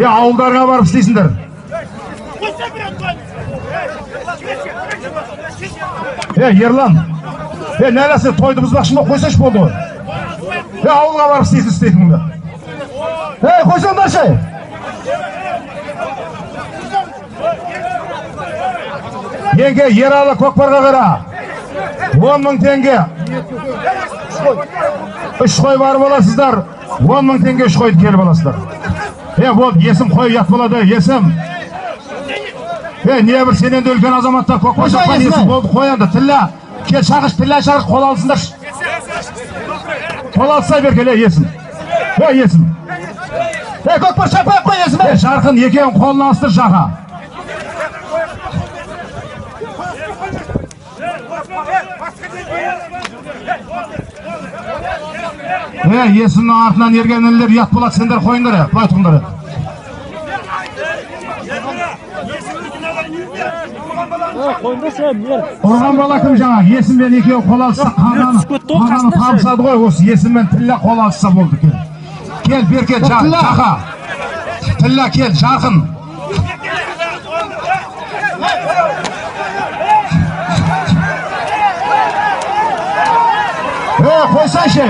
Ауылдарға барып істейсіңдер. Ерлан, нәлесі тойды бұзбақшы ма? Қойсаш болды ғой. Ауылға барып істейтініңді. Қойсаңдаршы. Еңге Ералы Көкпарға қара. 10.000 теңге. 3 қой барып аласыздар. 10.000 теңге 3 қойды келіп аласыздар. Болды, есім қой ұят болады, есім. Не бір сенен де үлкен азаматтар көкпар шаққан есім болды, қоянды. Тілла, кел шағыш, тілла шағыш, қол алысындар. Қол алысай бер келе, есім. Есім. Көкпар шақпай қой, есім. Шарқын екеуін қолын алыстыр жақа. Есімнің артынан ерген інілер ұят болады, сендер қойыңдар, қой тұғындар. Ұрған бала кім жаңа? Есіммен екеуі қол алысса, қағаны табысады ғой, осы есіммен Тілла қол алысса болды. Кел, бер кел, жақа. Тілла кел, жақын. Қойсайшы.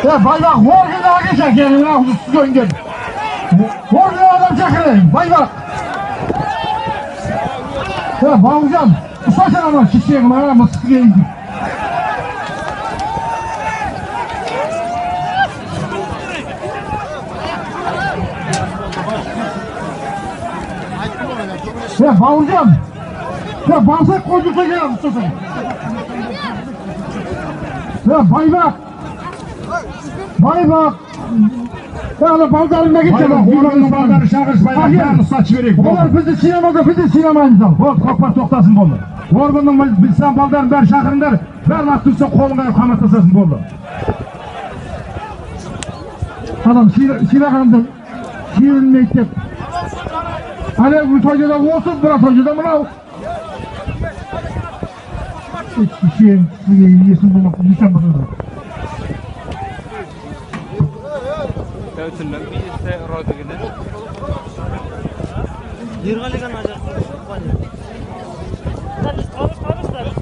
Байбақ, орғын ағаша келін ағыз үстіге өңден. Орғын адам шақырын, байбақ. Бауыржан, ұстасың ана шешегім, ана мұсқы келінді. Бауыржан, басақ қойдыса келін, ұстасың. Байбақ. Байбақ. Балдарына кеткен. Олардың балдары шағырш байбақтарын ұстатшы берейік. Олар бізді синамады, бізді синамайымыз ал. Көкпар тоқтасын болды. Орғынның білсен балдарын бәрі шақырыңдар, бәрін аттырса қолын қайып қаматтасасын болды. Адам синағанды сиылмейді деп. Әлі тойда осы, бұра тойда мынау. Шешен, есін болмақ, нешен бұдыңдар. Ötünden bir ise rodu gider. Yırgaligan ajar. Tabii, tabii.